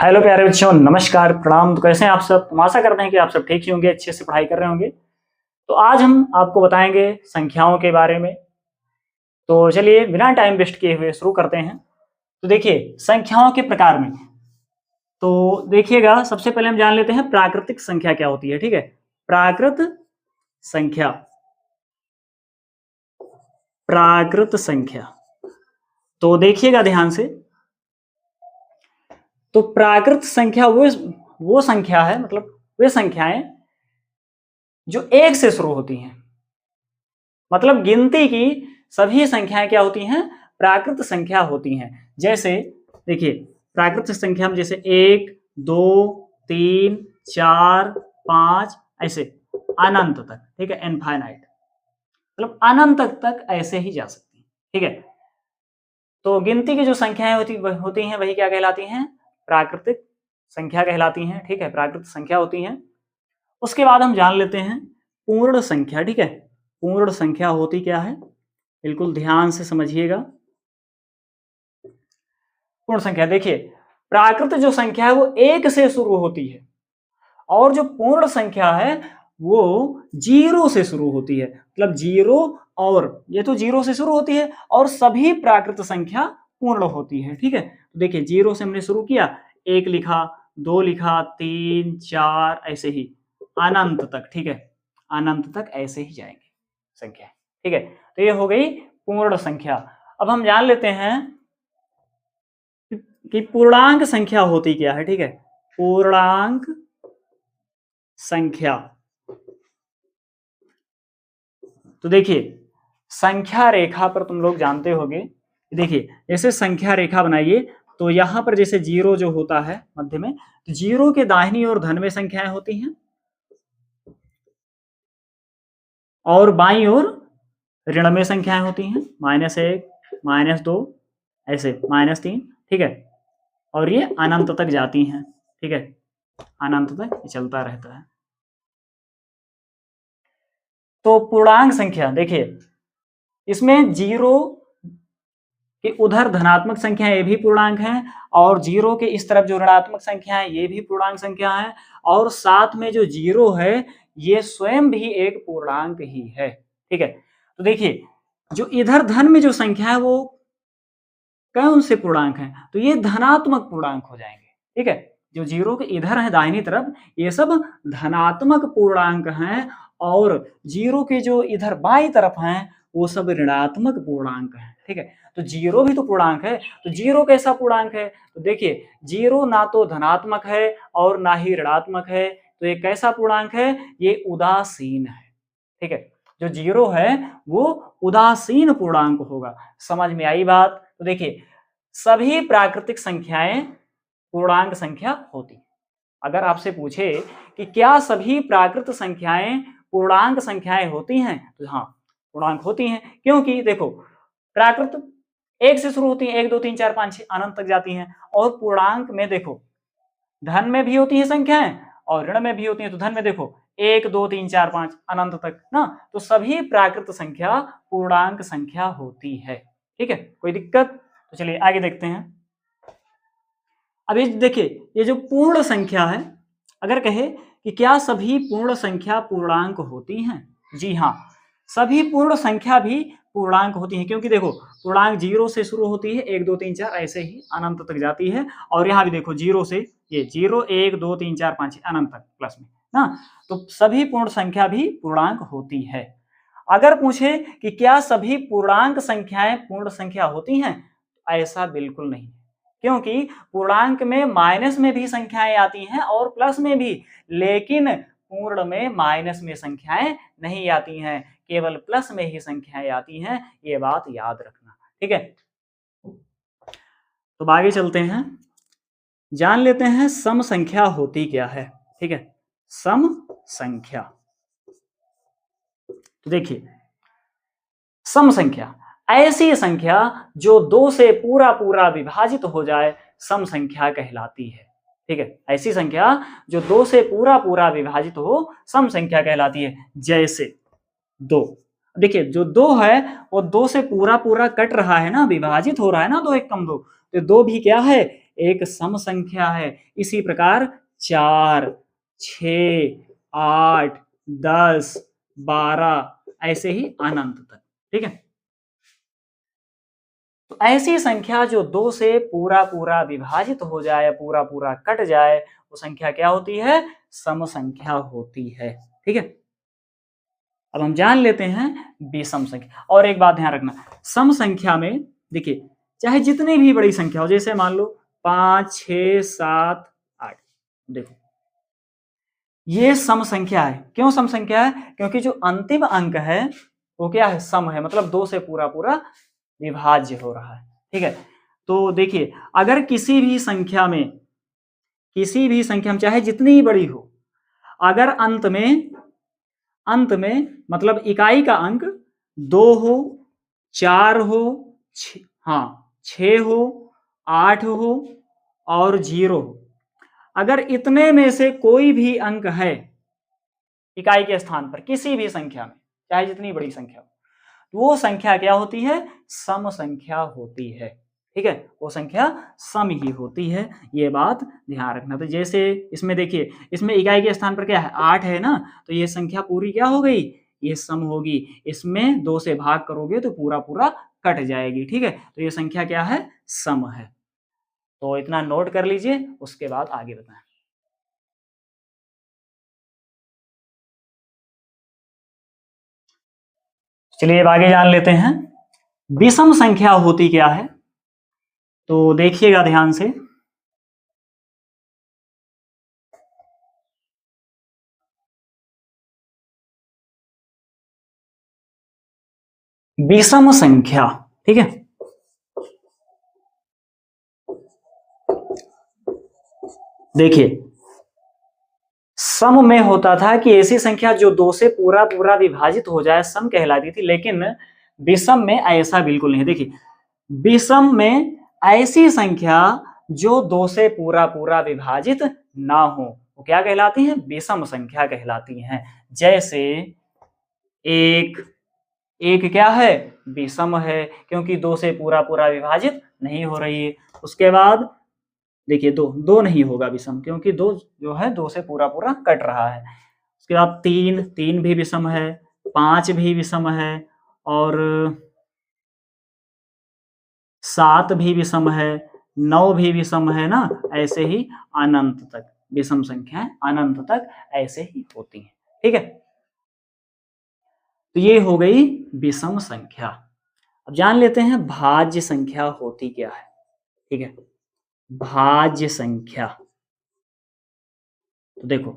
Hello प्यारे बच्चों, नमस्कार, प्रणाम। तो कैसे हैं आप सब? हम आशा करते हैं कि आप सब ठीक ही होंगे, अच्छे से पढ़ाई कर रहे होंगे। तो आज हम आपको बताएंगे संख्याओं के बारे में। तो चलिए बिना टाइम वेस्ट किए हुए शुरू करते हैं। तो देखिए संख्याओं के प्रकार में, तो देखिएगा सबसे पहले हम जान लेते हैं प्राकृतिक संख्या क्या होती है। ठीक है, प्राकृत संख्या, प्राकृत संख्या। तो देखिएगा ध्यान से, तो प्राकृत संख्या वो संख्या है, मतलब वे संख्याएं जो एक से शुरू होती हैं। मतलब गिनती की सभी संख्याएं क्या होती हैं? प्राकृत संख्या होती हैं। जैसे देखिए प्राकृत संख्या में जैसे 1, 2, 3, 4, 5 ऐसे अनंत तक। ठीक है, इनफाइनाइट, मतलब अनंत तक ऐसे ही जा सकती है। ठीक है, तो गिनती की जो संख्याएं होती हैं वही क्या कहलाती हैं? प्राकृतिक संख्या कहलाती हैं। ठीक है, प्राकृत संख्या होती हैं। उसके बाद हम जान लेते हैं पूर्ण संख्या। ठीक है, पूर्ण संख्या होती क्या है, बिल्कुल ध्यान से समझिएगा। पूर्ण संख्या देखिए, प्राकृत जो संख्या है वो एक से शुरू होती है, और जो पूर्ण संख्या है वो जीरो से शुरू होती है। मतलब जीरो, और ये तो जीरो से शुरू होती है और सभी प्राकृत संख्या पूर्ण होती है। ठीक है, तो देखिए जीरो से हमने शुरू किया, 1 लिखा, 2 लिखा, 3, 4 ऐसे ही अनंत तक। ठीक है, अनंत तक ऐसे ही जाएंगे संख्या। ठीक है, तो ये हो गई पूर्ण संख्या। अब हम जान लेते हैं कि पूर्णांक संख्या होती क्या है। ठीक है, पूर्णांक संख्या। तो देखिए संख्या रेखा पर तुम लोग जानते होंगे, देखिए जैसे संख्या रेखा बनाइए तो यहां पर जैसे जीरो जो होता है मध्य में, तो जीरो के दाहिनी ओर धन में संख्याएं होती हैं और बाईं ओर ऋण में संख्याएं होती हैं, -1, -2 ऐसे, -3। ठीक है, और ये अनंत तक जाती हैं। ठीक है, अनंत तक चलता रहता है। तो पूर्णांक संख्या देखिए, इसमें जीरो कि उधर धनात्मक संख्या ये भी पूर्णांक है, और जीरो के इस तरफ जो ऋणात्मक संख्या है ये भी पूर्णांक संख्या है, और साथ में जो जीरो है ये स्वयं भी एक पूर्णांक ही है। ठीक है, तो देखिए जो इधर धन में जो संख्या है वो कौन से पूर्णांक है? तो ये धनात्मक पूर्णांक हो जाएंगे। ठीक है, जो जीरो के इधर है दाहिनी तरफ ये सब धनात्मक पूर्णांक हैं, और जीरो के जो इधर बाईं तरफ हैं वो सब ऋणात्मक पूर्णांक हैं। ठीक है, तो जीरो भी तो पूर्णांक है, तो जीरो कैसा पूर्णांक है? तो देखिए जीरो ना तो धनात्मक है और ना ही ऋणात्मक है, तो ये कैसा पूर्णांक है? ये उदासीन है। ठीक है, जो जीरो है वो उदासीन पूर्णांक होगा। समझ में आई बात? तो देखिए सभी प्राकृतिक संख्याएं पूर्णांक संख्या होती है। अगर आपसे पूछे कि क्या सभी प्राकृत संख्याएं पूर्णांक संख्याएं होती हैं, तो हाँ पूर्णांक होती हैं, क्योंकि देखो प्राकृत एक से शुरू होती है, 1, 2, 3, 4, 5, 6 अनंत तक जाती हैं, और पूर्णांक में देखो धन में भी होती है संख्याएं और ऋण में भी होती है। तो धन में देखो 1, 2, 3, 4, 5 अनंत तक ना, तो सभी प्राकृत संख्या पूर्णांक संख्या होती है। ठीक है, कोई दिक्कत? तो चलिए आगे देखते हैं। अब ये देखिए ये जो पूर्ण संख्या है, अगर कहे कि क्या सभी पूर्ण संख्या पूर्णांक होती हैं? जी हाँ, सभी पूर्ण संख्या भी पूर्णांक होती है, क्योंकि देखो पूर्णांक जीरो से शुरू होती है, 1, 2, 3, 4 ऐसे ही अनंत तक जाती है, और यहाँ भी देखो जीरो से ये 0, 1, 2, 3, 4, 5 अनंत तक प्लस में ना, तो सभी पूर्ण संख्या भी पूर्णांक होती है। अगर पूछे कि क्या सभी पूर्णांक संख्याएं पूर्ण संख्या होती हैं, ऐसा बिल्कुल नहीं, क्योंकि पूर्णांक में माइनस में भी संख्याएं आती हैं और प्लस में भी, लेकिन पूर्ण में माइनस में संख्याएं नहीं आती हैं, केवल प्लस में ही संख्याएं आती हैं। ये बात याद रखना। ठीक है, तो आगे चलते हैं, जान लेते हैं सम संख्या होती क्या है। ठीक है, सम संख्या। तो देखिए सम संख्या ऐसी संख्या जो 2 से पूरा पूरा विभाजित हो जाए, सम संख्या कहलाती है। ठीक है, ऐसी संख्या जो 2 से पूरा पूरा विभाजित हो, सम संख्या कहलाती है। जैसे 2, देखिए जो 2 है वो 2 से पूरा पूरा कट रहा है ना, विभाजित हो रहा है ना, 2 एकम 2, तो 2 भी क्या है? एक सम संख्या है। इसी प्रकार 4, 6, 8, 10, 12 ऐसे ही अनंत तक। ठीक है, तो ऐसी संख्या जो 2 से पूरा पूरा विभाजित हो जाए, पूरा पूरा कट जाए, वो संख्या क्या होती है? सम संख्या होती है। ठीक है, अब हम जान लेते हैं विषम संख्या। और एक बात ध्यान रखना, सम संख्या में देखिए चाहे जितनी भी बड़ी संख्या हो, जैसे मान लो 5, 6, 7, 8, देखो ये सम संख्या है। क्यों सम संख्या है? क्योंकि जो अंतिम अंक है वो क्या है? सम है, मतलब 2 से पूरा पूरा विभाज्य हो रहा है। ठीक है, तो देखिए अगर किसी भी संख्या में चाहे जितनी बड़ी हो, अगर अंत में मतलब इकाई का अंक 2 हो, 4 हो, 6 हो, 8 हो और 0 हो, अगर इतने में से कोई भी अंक है इकाई के स्थान पर किसी भी संख्या में, चाहे जितनी बड़ी संख्या हो, वो संख्या क्या होती है? सम संख्या होती है। ठीक है, वो संख्या सम ही होती है, ये बात ध्यान रखना। तो जैसे इसमें देखिए, इसमें इकाई के स्थान पर क्या है? 8 है ना, तो ये संख्या पूरी क्या हो गई? ये सम होगी। इसमें 2 से भाग करोगे तो पूरा पूरा कट जाएगी। ठीक है, तो ये संख्या क्या है? सम है। तो इतना नोट कर लीजिए, उसके बाद आगे बताएं। चलिए अब आगे जान लेते हैं विषम संख्या होती क्या है। तो देखिएगा ध्यान से, विषम संख्या, ठीक है, देखिए सम में होता था कि ऐसी संख्या जो 2 से पूरा पूरा विभाजित हो जाए सम कहलाती थी, लेकिन विषम में ऐसा बिल्कुल नहीं। देखिए विषम में ऐसी संख्या जो 2 से पूरा पूरा विभाजित ना हो वो क्या कहलाती है? विषम संख्या कहलाती हैं। जैसे एक क्या है? विषम है, क्योंकि 2 से पूरा पूरा विभाजित नहीं हो रही है। उसके बाद देखिए दो नहीं होगा विषम, क्योंकि 2 जो है 2 से पूरा पूरा कट रहा है। उसके बाद 3 भी विषम है, 5 भी विषम है और 7 भी विषम है, 9 भी विषम है ना। ऐसे ही अनंत तक विषम संख्याएं अनंत तक ऐसे ही होती हैं। ठीक है, तो ये हो गई विषम संख्या। अब जान लेते हैं भाज्य संख्या होती क्या है। ठीक है, भाज्य संख्या, तो देखो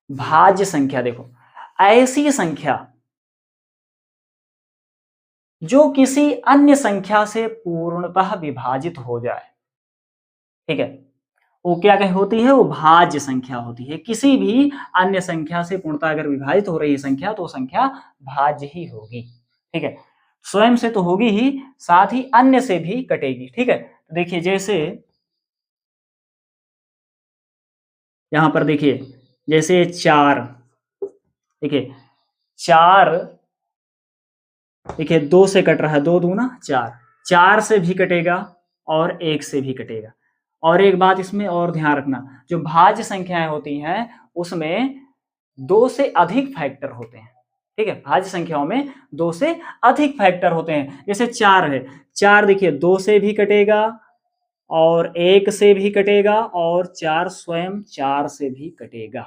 भाज्य संख्या, देखो ऐसी संख्या जो किसी अन्य संख्या से पूर्णतः विभाजित हो जाए। ठीक है, वो क्या कह होती है? वो भाज्य संख्या होती है। किसी भी अन्य संख्या से पूर्णतः अगर विभाजित हो रही है संख्या, तो संख्या भाज्य ही होगी। ठीक है, स्वयं से तो होगी ही, साथ ही अन्य से भी कटेगी। ठीक है, तो देखिए जैसे यहां पर देखिए, जैसे 4, देखिए 4, देखिए 2 से कट रहा है, 2 दूना 4, 4 से भी कटेगा और 1 से भी कटेगा। और एक बात इसमें और ध्यान रखना, जो भाज्य संख्याएं होती हैं उसमें 2 से अधिक फैक्टर होते हैं। ठीक है, भाज्य संख्याओं में 2 से अधिक फैक्टर होते हैं। जैसे 4 है, 4 देखिए 2 से भी कटेगा और 1 से भी कटेगा और 4 स्वयं 4 से भी कटेगा।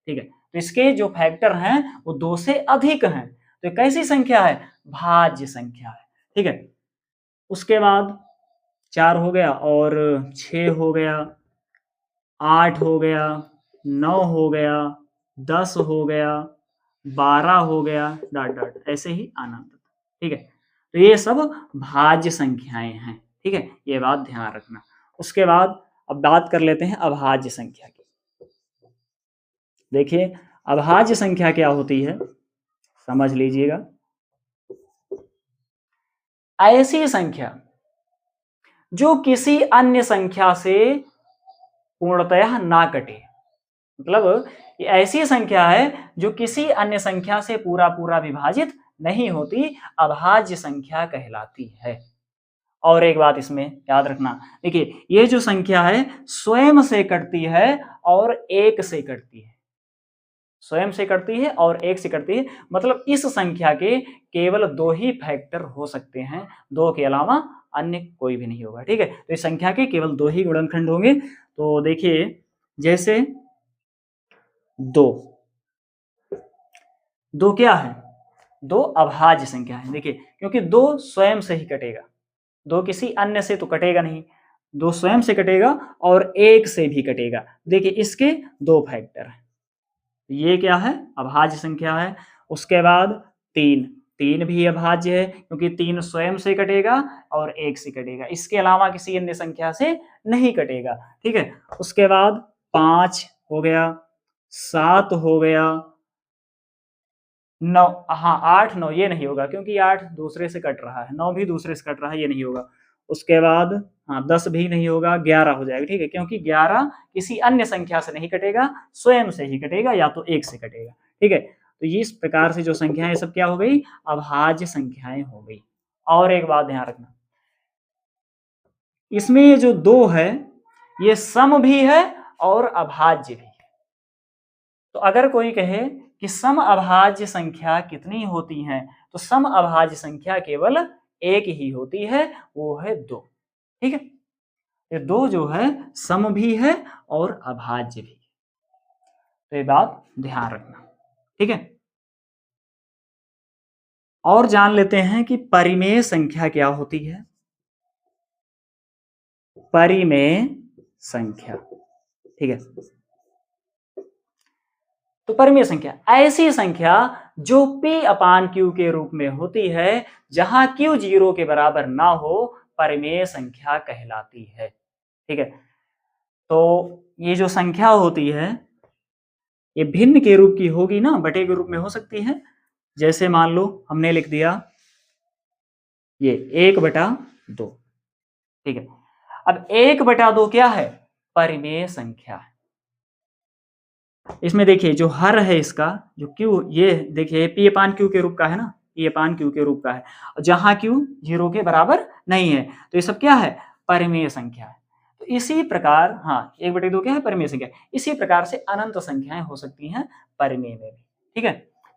ठीक है, तो इसके जो फैक्टर हैं वो 2 से अधिक हैं, तो ये कैसी संख्या है? भाज्य संख्या है। ठीक है, उसके बाद 4 हो गया और 6 हो गया, 8 हो गया, 9 हो गया, 10 हो गया, 12 हो गया, डॉट डॉट ऐसे ही अनंत। ठीक है, तो ये सब भाज्य संख्याएं हैं। ठीक है, ये बात ध्यान रखना। उसके बाद अब बात कर लेते हैं अभाज्य संख्या की। देखिए अभाज्य संख्या क्या होती है, समझ लीजिएगा। ऐसी संख्या जो किसी अन्य संख्या से पूर्णतया ना कटे, मतलब ये ऐसी संख्या है जो किसी अन्य संख्या से पूरा पूरा विभाजित नहीं होती, अभाज्य संख्या कहलाती है। और एक बात इसमें याद रखना, देखिए ये जो संख्या है स्वयं से कटती है और एक से कटती है, स्वयं से कटती है और एक से कटती है, मतलब इस संख्या के केवल 2 ही फैक्टर हो सकते हैं, 2 के अलावा अन्य कोई भी नहीं होगा। ठीक है, तो इस संख्या के केवल 2 ही गुणनखंड होंगे। तो देखिए जैसे 2 2 क्या है, 2 अभाज्य संख्या है। देखिए क्योंकि 2 स्वयं से ही कटेगा, 2 किसी अन्य से तो कटेगा नहीं, 2 स्वयं से कटेगा और 1 से भी कटेगा। देखिए इसके 2 फैक्टर हैं, ये क्या है, अभाज्य संख्या है। उसके बाद 3 3 भी अभाज्य है क्योंकि 3 स्वयं से कटेगा और 1 से कटेगा, इसके अलावा किसी अन्य संख्या से नहीं कटेगा। ठीक है, उसके बाद 5 हो गया, 7 हो गया, 9, हाँ 8 9 ये नहीं होगा क्योंकि 8 दूसरे से कट रहा है, 9 भी दूसरे से कट रहा है, ये नहीं होगा। उसके बाद हाँ 10 भी नहीं होगा, 11 हो जाएगा। ठीक है, क्योंकि 11 किसी अन्य संख्या से नहीं कटेगा, स्वयं से ही कटेगा या तो 1 से कटेगा। ठीक है, तो इस प्रकार से जो संख्याएं सब क्या हो गई, अभाज्य संख्याएं हो गई। और एक बात ध्यान रखना, इसमें ये जो 2 है ये सम भी है और अभाज्य भी है। तो अगर कोई कहे कि सम अभाज्य संख्या कितनी होती हैं, तो सम अभाज्य संख्या केवल एक ही होती है, वो है 2। ठीक है, ये 2 जो है सम भी है और अभाज्य भी, तो ये बात ध्यान रखना। ठीक है, और जान लेते हैं कि परिमेय संख्या क्या होती है। परिमेय संख्या, ठीक है, तो परिमेय संख्या ऐसी संख्या जो P/Q के रूप में होती है, जहां Q 0 के बराबर ना हो, परिमेय संख्या कहलाती है। ठीक है, तो ये जो संख्या होती है ये भिन्न के रूप की होगी ना, बटे के रूप में हो सकती है। जैसे मान लो हमने लिख दिया ये 1/2। ठीक है, अब 1/2 क्या है, परिमेय संख्या है। इसमें देखिए जो हर है इसका, जो Q, ये देखिए P/Q के रूप का है ना, P/Q के रूप का है, जहां Q 0 के बराबर नहीं है, तो ये सब क्या है, परिमेय संख्या है। तो इसी प्रकार हाँ 1/2 क्या है, परिमेय संख्या। इसी प्रकार से अनंत संख्याएं हो सकती हैं परिमेय में भी। ठीक है,